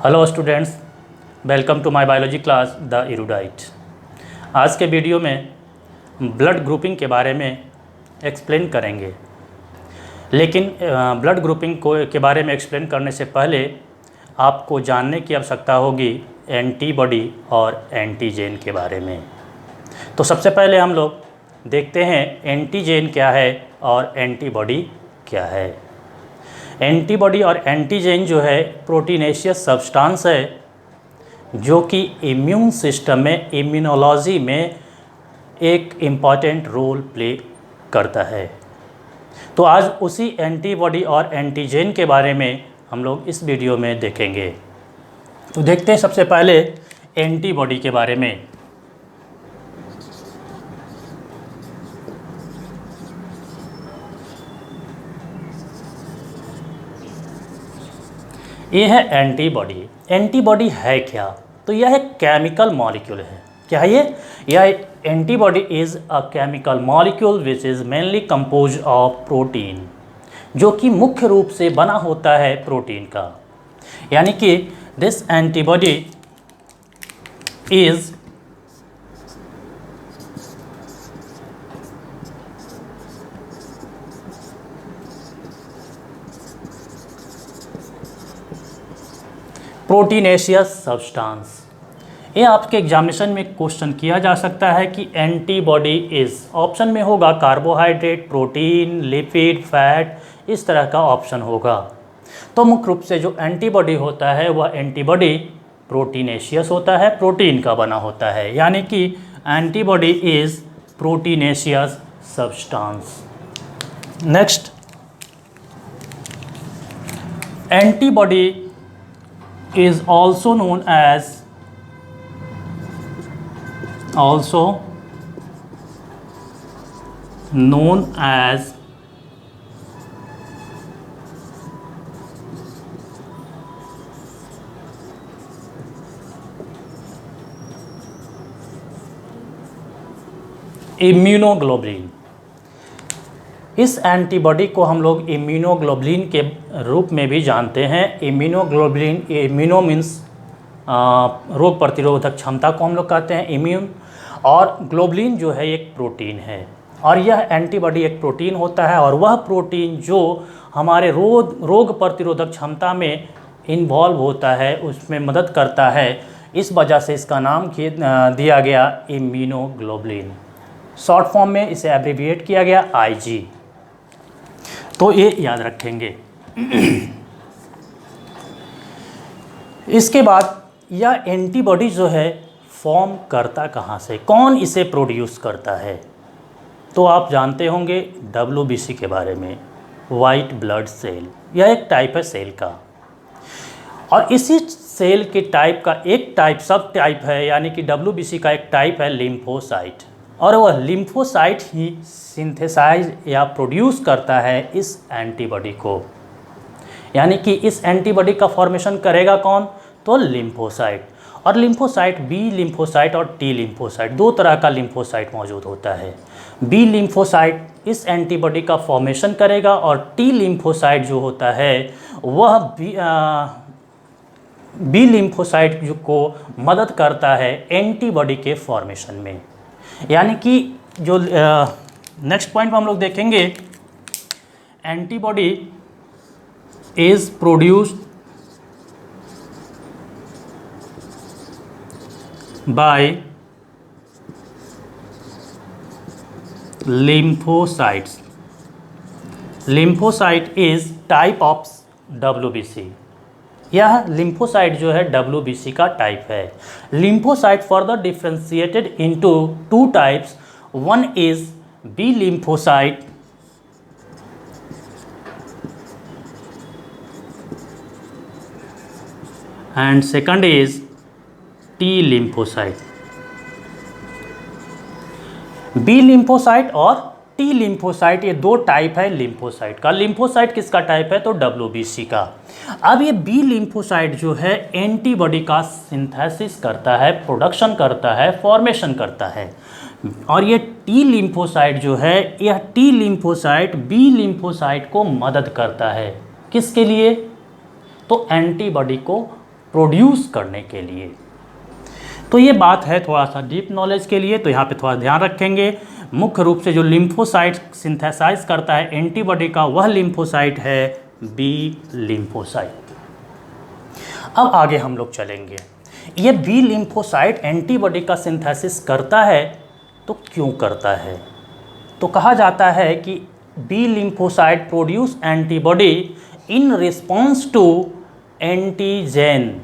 Hello students, welcome to my biology class the erudite. आज के video में blood grouping के बारे में एक्सप्लेन करेंगे। लेकिन ब्लड ग्रुपिंग के बारे में एक्सप्लेन करने से पहले आपको जानने की आवश्यकता होगी एंटीबॉडी और एंटीजन के बारे में। तो सबसे पहले हम लोग देखते हैं एंटीजन क्या है और एंटीबॉडी क्या है। एंटीबॉडी और एंटीजन जो है प्रोटीनेशियस सब्सटेंस है जो कि इम्यून सिस्टम में इम्यूनोलॉजी में एक इम्पॉर्टेंट रोल प्ले करता है। तो आज उसी एंटीबॉडी और एंटीजन के बारे में हम लोग इस वीडियो में देखेंगे। तो देखते हैं सबसे पहले एंटीबॉडी के बारे में। ये है एंटीबॉडी। एंटीबॉडी है क्या? तो यह एक केमिकल मॉलिक्यूल है। क्या है ये? यह antibody is a chemical molecule which is mainly compose of protein, जो कि मुख्य रूप से बना होता है प्रोटीन का। यानी कि this antibody is proteinaceous substance. ये आपके एग्जामिनेशन में क्वेश्चन किया जा सकता है कि एंटीबॉडी इज़, ऑप्शन में होगा कार्बोहाइड्रेट, प्रोटीन, लिपिड, फैट, इस तरह का ऑप्शन होगा। तो मुख्य रूप से जो एंटीबॉडी होता है वह एंटीबॉडी प्रोटीनेशियस होता है, प्रोटीन का बना होता है। यानी कि antibody is proteinaceous substance. Next, antibody is also known as immunoglobulin. इस एंटीबॉडी को हम लोग इम्यूनोग्लोबुलिन के रूप में भी जानते हैं। इम्यूनोग्लोबुलिन, इम्यूनो मीन्स रोग प्रतिरोधक क्षमता को हम लोग कहते हैं इम्यून, और ग्लोबुलिन जो है एक प्रोटीन है। और यह एंटीबॉडी एक प्रोटीन होता है और वह प्रोटीन जो हमारे रोग प्रतिरोधक क्षमता में इन्वॉल्व होता है, उसमें मदद करता है। इस वजह से इसका नाम दिया गया इम्यूनोग्लोबुलिन। शॉर्ट फॉर्म में इसे एब्रिविएट किया गया IG। तो ये याद रखेंगे। इसके बाद यह एंटीबॉडी जो है फॉर्म करता कहाँ से, कौन इसे प्रोड्यूस करता है? तो आप जानते होंगे WBC के बारे में, वाइट ब्लड सेल। यह एक टाइप है सेल का, और इसी सेल के टाइप का एक टाइप सब टाइप है, यानी कि WBC का एक टाइप है लिम्फोसाइट, और वह लिम्फोसाइट ही सिंथेसाइज या प्रोड्यूस करता है इस एंटीबॉडी को। यानी कि इस एंटीबॉडी का फॉर्मेशन करेगा कौन? तो लिम्फोसाइट। और लिम्फोसाइट B लिम्फोसाइट और T लिम्फोसाइट, दो तरह का लिम्फोसाइट मौजूद होता है। B लिम्फोसाइट इस एंटीबॉडी का फॉर्मेशन करेगा, और T लिम्फोसाइट जो होता है वह B लिम्फोसाइट को मदद करता है एंटीबॉडी के फॉर्मेशन में। यानी कि जो नेक्स्ट पॉइंट में हम लोग देखेंगे, antibody is produced by lymphocytes. Lymphocyte is type of WBC। यह लिम्फोसाइट जो है WBC का टाइप है। Lymphocyte further differentiated into two types. One is B lymphocyte and second is T lymphocyte। B lymphocyte और T lymphocyte, ये दो type है lymphocyte का। लिम्फोसाइट किसका टाइप है? तो WBC का। अब ये B lymphocyte जो है एंटीबॉडी का सिंथेसिस करता है, प्रोडक्शन करता है, फॉर्मेशन करता है। और ये T लिम्फोसाइट जो है, यह T लिम्फोसाइट B लिम्फोसाइट को मदद करता है। किसके लिए? तो एंटीबॉडी को प्रोड्यूस करने के लिए। तो ये बात है थोड़ा सा डीप नॉलेज के लिए, तो यहाँ पे थोड़ा ध्यान रखेंगे। मुख्य रूप से जो लिम्फोसाइट सिंथेसाइज करता है एंटीबॉडी का, वह लिम्फोसाइट है बी लिम्फोसाइट। अब आगे हम लोग चलेंगे, ये बी लिम्फोसाइट एंटीबॉडी का सिंथेसिस करता है तो क्यों करता है? तो कहा जाता है कि B lymphocyte produce antibody in response to antigen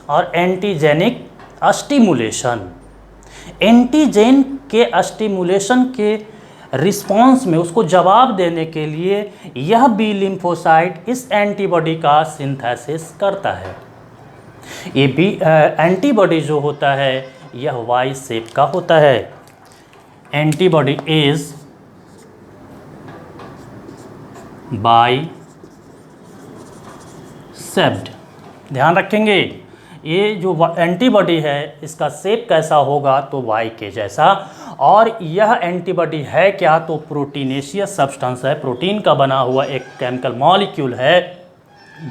और एंटीजेनिक स्टिमुलेशन। एंटीजेन के स्टिमुलेशन के रिस्पॉन्स में, उसको जवाब देने के लिए यह बी लिम्फोसाइट इस एंटीबॉडी का सिंथेसिस करता है। ये बी एंटीबॉडी जो होता है यह वाई शेप का होता है। Antibody is by shaped. ध्यान रखेंगे, ये जो एंटीबॉडी है इसका शेप कैसा होगा? तो वाई के जैसा। और यह एंटीबॉडी है क्या? तो प्रोटीनेशियस सब्सटेंस है, प्रोटीन का बना हुआ एक केमिकल मॉलिक्यूल है,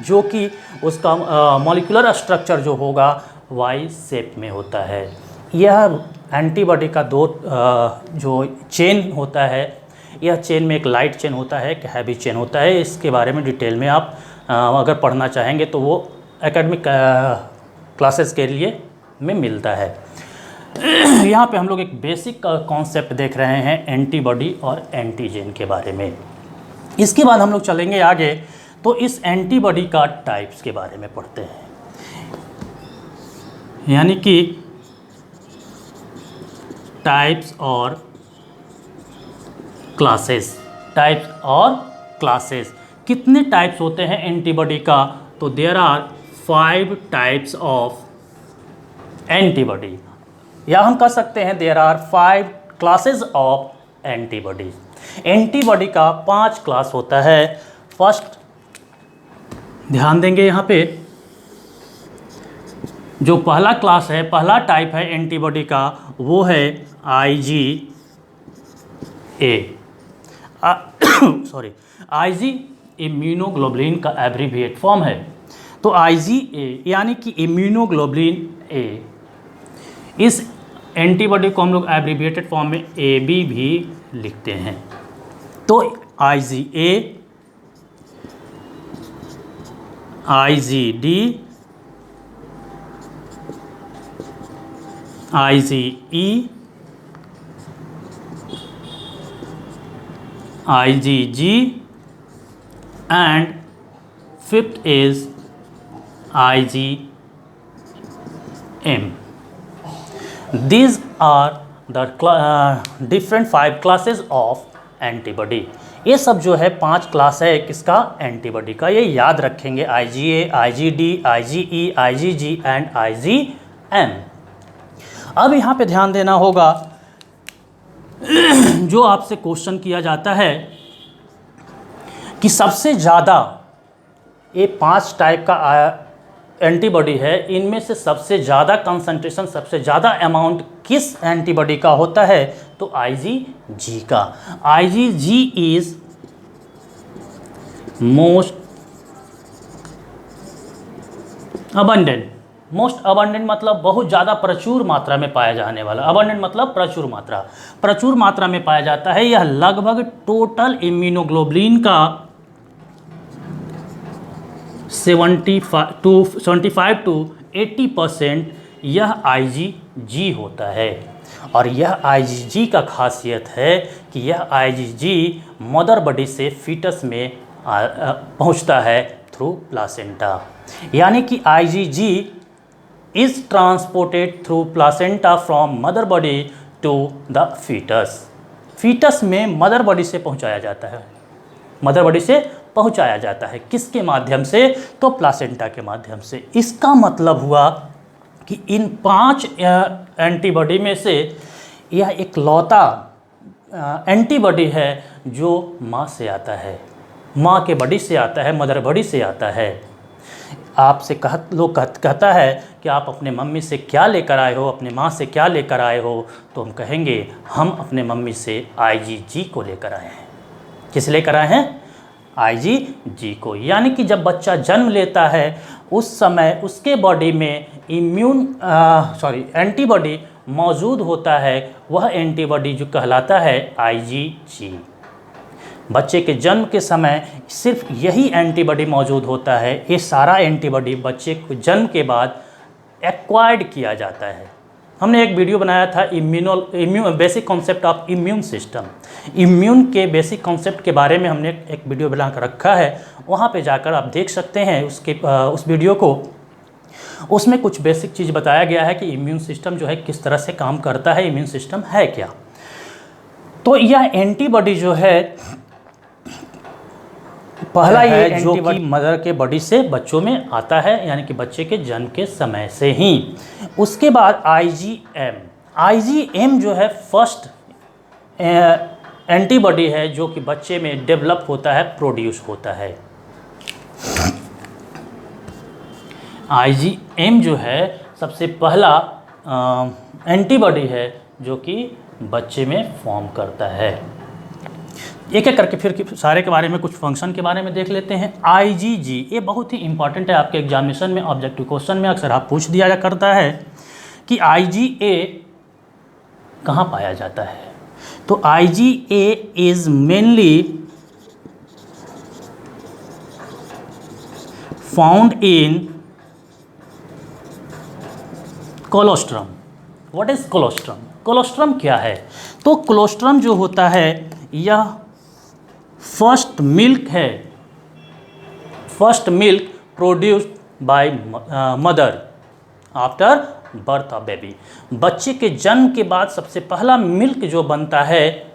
जो कि उसका मॉलिक्यूलर स्ट्रक्चर जो होगा वाई शेप में होता है। यह एंटीबॉडी का दो जो चेन होता है, यह चेन में एक लाइट चेन होता है, एक हैवी चेन होता है। इसके बारे में डिटेल में आप अगर पढ़ना चाहेंगे तो वो एकेडमिक क्लासेस के लिए में मिलता है। यहाँ पे हम लोग एक बेसिक कॉन्सेप्ट देख रहे हैं एंटीबॉडी और एंटीजन के बारे में। इसके बाद हम लोग चलेंगे आगे, तो इस एंटीबॉडी का टाइप्स के बारे में पढ़ते हैं, यानी कि टाइप्स और क्लासेस। टाइप्स और क्लासेस, कितने टाइप्स होते हैं एंटीबॉडी का? तो there are 5 types of antibody, या हम कह सकते हैं there are 5 classes of antibody. Antibody का 5 क्लास होता है। फर्स्ट ध्यान देंगे यहाँ पे, जो पहला क्लास है, पहला टाइप है एंटीबॉडी का, वो है IgA। सॉरी, IG इम्यूनोग्लोबुलिन का एब्रीविएट फॉर्म है। तो IgA यानी कि इम्यूनोग्लोबुलिन A, इस एंटीबॉडी को हम लोग एब्रीविएटेड फॉर्म में AB भी लिखते हैं। तो IgA, IgD, IgE, IgG, and fifth is IgM. These are the different 5 classes of antibody. ये सब जो है 5 क्लास है किसका? एंटीबॉडी का। ये याद रखेंगे, IgA, IgD, IgE, IgG and IgM। अब यहाँ पे ध्यान देना होगा, जो आपसे क्वेश्चन किया जाता है कि सबसे ज़्यादा ये 5 टाइप का एंटीबॉडी है, इनमें से सबसे ज़्यादा कंसंट्रेशन, सबसे ज़्यादा अमाउंट किस एंटीबॉडी का होता है? तो IgG का। IgG is most abundant. Most abundant मतलब बहुत ज़्यादा प्रचुर मात्रा में पाया जाने वाला। अबंडेंट मतलब प्रचुर मात्रा, प्रचुर मात्रा में पाया जाता है। यह लगभग टोटल इम्यूनोग्लोबुलिन का 75 to 80% यह IgG होता है। और यह IgG का खासियत है कि यह IgG मदर बॉडी से फीटस में पहुंचता है थ्रू प्लासेंटा, यानी कि IgG is transported through placenta from mother body to the foetus. Foetus में मदर बॉडी से पहुंचाया जाता है, मदर बॉडी से पहुंचाया जाता है। किसके माध्यम से? तो प्लासेंटा के माध्यम से। इसका मतलब हुआ कि इन 5 एंटीबॉडी में से यह एक लौता एंटीबॉडी है जो माँ से आता है, माँ के बॉडी से आता है, मदर बॉडी से आता है। आपसे कहता है कि आप अपने मम्मी से क्या लेकर आए हो, अपने माँ से क्या लेकर आए हो, तो हम कहेंगे हम अपने मम्मी से IgG को लेकर आए हैं। किस लेकर आए हैं? IgG को। यानी कि जब बच्चा जन्म लेता है उस समय उसके बॉडी में एंटीबॉडी मौजूद होता है, वह एंटीबॉडी जो कहलाता है IgG। बच्चे के जन्म के समय सिर्फ यही एंटीबॉडी मौजूद होता है, ये सारा एंटीबॉडी बच्चे को जन्म के बाद एक्वायर्ड किया जाता है। हमने एक वीडियो बनाया था basic concept of immune system. Immune के बेसिक कॉन्सेप्ट के बारे में हमने एक वीडियो बना कर रखा है, वहाँ पे जाकर आप देख सकते हैं उस वीडियो को। उसमें कुछ बेसिक चीज़ बताया गया है कि इम्यून सिस्टम जो है किस तरह से काम करता है, इम्यून सिस्टम है क्या। तो यह एंटीबॉडी जो है पहला ये जो कि मदर के बॉडी से बच्चों में आता है, यानी कि बच्चे के जन्म के समय से ही। उसके बाद IgM जो है फर्स्ट एंटीबॉडी है जो कि बच्चे में डेवलप होता है, प्रोड्यूस होता है। IgM जो है सबसे पहला एंटीबॉडी है जो कि बच्चे में फॉर्म करता है। एक एक करके फिर सारे के बारे में, कुछ फंक्शन के बारे में देख लेते हैं। IgG ये बहुत ही इंपॉर्टेंट है, आपके एग्जामिनेशन में ऑब्जेक्टिव क्वेश्चन में अक्सर आप पूछ दिया करता है कि IgA कहाँ पाया जाता है। तो IgA is mainly found in colostrum. What is colostrum? Colostrum क्या है? तो कोलोस्ट्रम जो होता है यह फर्स्ट मिल्क है, first milk produced by mother after birth of baby. बच्चे के जन्म के बाद सबसे पहला मिल्क जो बनता है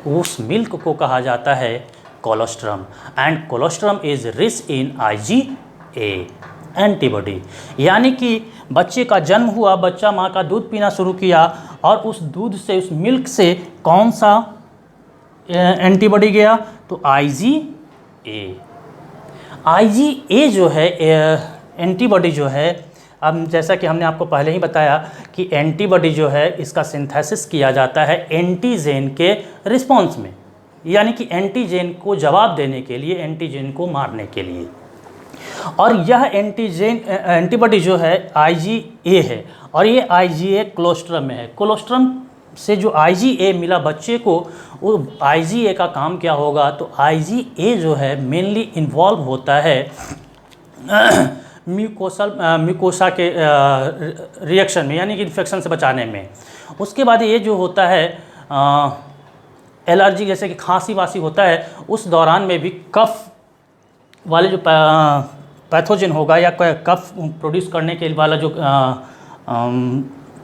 उस मिल्क को कहा जाता है colostrum. And colostrum is rich in IgA antibody. यानी कि बच्चे का जन्म हुआ, बच्चा माँ का दूध पीना शुरू किया और उस दूध से, उस मिल्क से कौन सा एंटीबॉडी गया? तो IgA। IgA जो है एंटीबॉडी जो है, अब जैसा कि हमने आपको पहले ही बताया कि एंटीबॉडी जो है इसका सिंथेसिस किया जाता है एंटीजेन के रिस्पॉन्स में, यानी कि एंटीजेन को जवाब देने के लिए, एंटीजेन को मारने के लिए। और यह एंटीबॉडी जो है IgA है और ये IgA कोलोस्ट्रम में है। कोलोस्ट्रम से जो IgA मिला बच्चे को, वो IgA का काम क्या होगा? तो IgA जो है मेनली इन्वॉल्व होता है म्यूकोसा के रिएक्शन में, यानी कि इन्फेक्शन से बचाने में। उसके बाद ये जो होता है एलर्जी, जैसे कि खांसी वासी होता है, उस दौरान में भी कफ वाले जो पैथोजन होगा या कफ प्रोड्यूस करने के वाला जो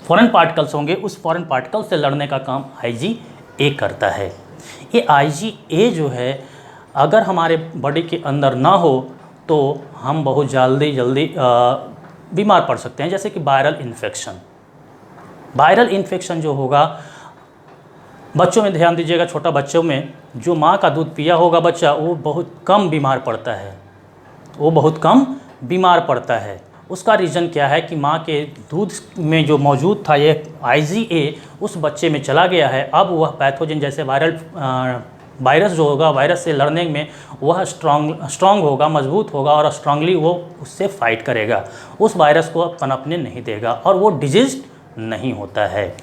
फॉरेन पार्टिकल्स होंगे, उस फॉरेन पार्टिकल से लड़ने का काम IgA करता है। ये IgA जो है अगर हमारे बॉडी के अंदर ना हो तो हम बहुत जल्दी बीमार पड़ सकते हैं, जैसे कि वायरल इन्फेक्शन। वायरल इन्फेक्शन जो होगा बच्चों में, ध्यान दीजिएगा, छोटा बच्चों में जो माँ का दूध पिया होगा बच्चा, वो बहुत कम बीमार पड़ता है, वो बहुत कम बीमार पड़ता है। उसका रीज़न क्या है कि माँ के दूध में जो मौजूद था ये IgA उस बच्चे में चला गया है। अब वह पैथोजन जैसे वायरस जो होगा, वायरस से लड़ने में वह स्ट्रॉन्ग होगा, मजबूत होगा और स्ट्रांगली वो उससे फाइट करेगा, उस वायरस को पनपने नहीं देगा और वो डिजीज नहीं होता है।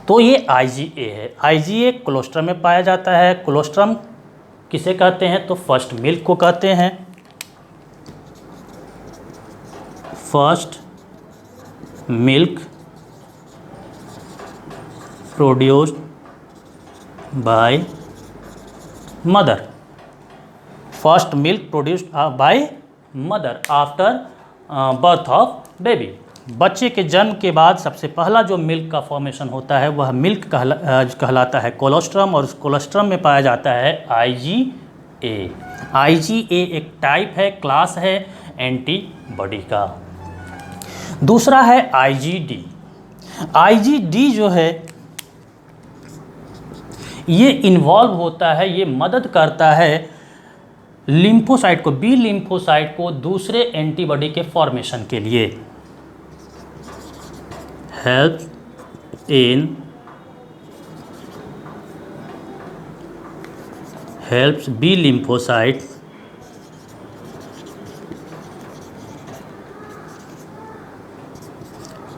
तो ये IgA है। IgA कोलोस्ट्रम में पाया जाता है। कोलोस्ट्रम किसे कहते हैं? तो फर्स्ट मिल्क को कहते हैं। First milk produced by mother. First milk produced by mother after birth of baby. बच्चे के जन्म के बाद सबसे पहला जो मिल्क का फॉर्मेशन होता है वह मिल्क कहलाता है कोलोस्ट्रम, और उस कोलोस्ट्रम में पाया जाता है IgA। IgA एक टाइप है, क्लास है एंटीबॉडी का। दूसरा है IgD। IgD जो है ये इन्वॉल्व होता है, ये मदद करता है लिम्फोसाइट को, बी लिम्फोसाइट को दूसरे एंटीबॉडी के फॉर्मेशन के लिए। helps B lymphocyte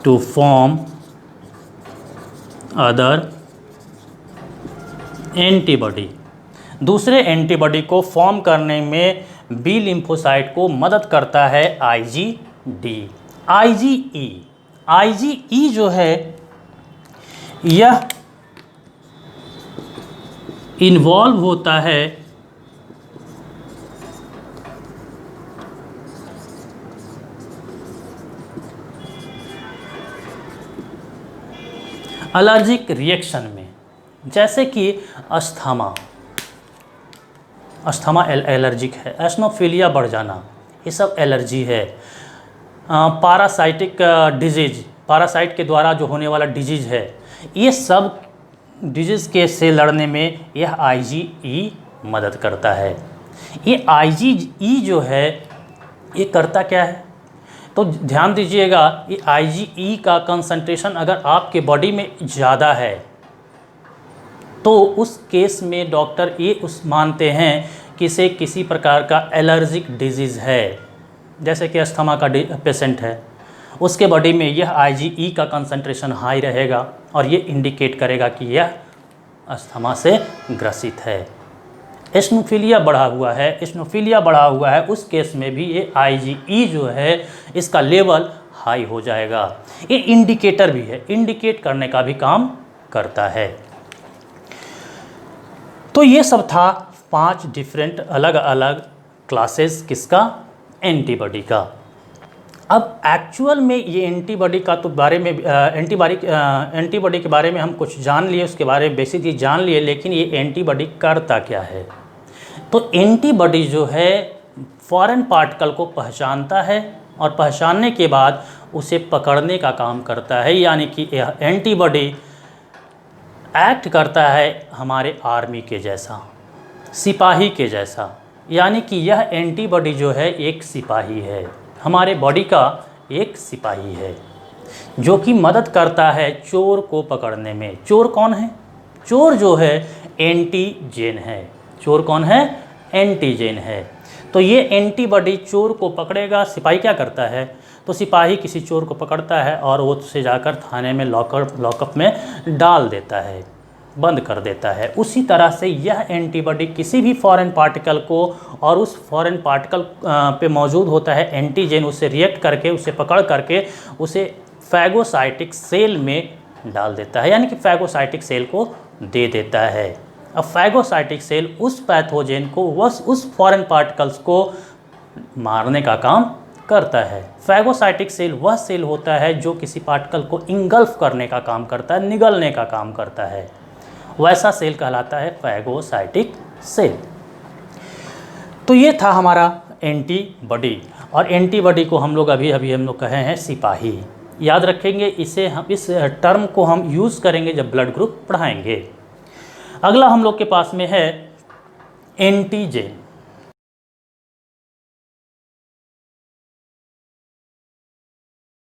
to form other antibody. दूसरे एंटीबॉडी को फॉर्म करने में बी लिम्फोसाइट को मदद करता है IgD। IgE जो है यह इन्वॉल्व होता है एलर्जिक रिएक्शन में, जैसे कि अस्थमा एलर्जिक है, एस्नोफिलिया बढ़ जाना, ये सब एलर्जी है। पारासाइटिक डिजीज, पारासाइट के द्वारा जो होने वाला डिजीज है, ये सब डिजीज़ के से लड़ने में यह IgE मदद करता है। ये IgE जो है ये करता क्या है, तो ध्यान दीजिएगा, ये IgE का कंसंट्रेशन अगर आपके बॉडी में ज़्यादा है तो उस केस में डॉक्टर ये मानते हैं कि इसे किसी प्रकार का एलर्जिक डिजीज़ है। जैसे कि अस्थमा का पेशेंट है, उसके बॉडी में यह IgE का कंसंट्रेशन हाई रहेगा और ये इंडिकेट करेगा कि यह अस्थमा से ग्रसित है। एस्नोफिलिया बढ़ा हुआ है, उस केस में भी ये IgE जो है इसका लेवल हाई हो जाएगा। ये इंडिकेटर भी है, इंडिकेट करने का भी काम करता है। तो ये सब था 5 डिफरेंट अलग अलग क्लासेस किसका, एंटीबॉडी का। अब एक्चुअल में ये एंटीबॉडी का तो बारे में एंटीबॉडी के बारे में हम कुछ जान लिए, उसके बारे में बेसिक चीज़ जान लिए, लेकिन ये एंटीबॉडी करता क्या है। तो एंटीबॉडी जो है फॉरेन पार्टिकल को पहचानता है और पहचानने के बाद उसे पकड़ने का काम करता है, यानी कि यह एंटीबॉडी एक्ट करता है हमारे आर्मी के जैसा, सिपाही के जैसा। यानी कि यह एंटीबॉडी जो है एक सिपाही है, हमारे बॉडी का एक सिपाही है, जो कि मदद करता है चोर को पकड़ने में। चोर कौन है? चोर जो है एंटीजेन है। चोर कौन है? एंटीजेन है। तो ये एंटीबॉडी चोर को पकड़ेगा। सिपाही क्या करता है? तो सिपाही किसी चोर को पकड़ता है और वो उसे जाकर थाने में लॉकअप में डाल देता है, बंद कर देता है। उसी तरह से यह एंटीबॉडी किसी भी फॉरेन पार्टिकल को, और उस फॉरेन पार्टिकल पे मौजूद होता है एंटीजेन, उसे रिएक्ट करके, उसे पकड़ करके उसे फैगोसाइटिक सेल में डाल देता है, यानी कि फैगोसाइटिक सेल को दे देता है। अब फैगोसाइटिक सेल उस पैथोजेन को, उस फॉरेन पार्टिकल्स को मारने का काम करता है। फैगोसाइटिक सेल वह सेल होता है जो किसी पार्टिकल को इंगल्फ करने का काम करता है, निगलने का काम करता है, वैसा सेल कहलाता है फैगोसाइटिक सेल। तो ये था हमारा एंटीबॉडी, और एंटीबॉडी को हम लोग अभी हम लोग कहे हैं सिपाही। याद रखेंगे इसे, हम इस टर्म को हम यूज़ करेंगे जब ब्लड ग्रुप पढ़ाएंगे। अगला हम लोग के पास में है एंटीजेन।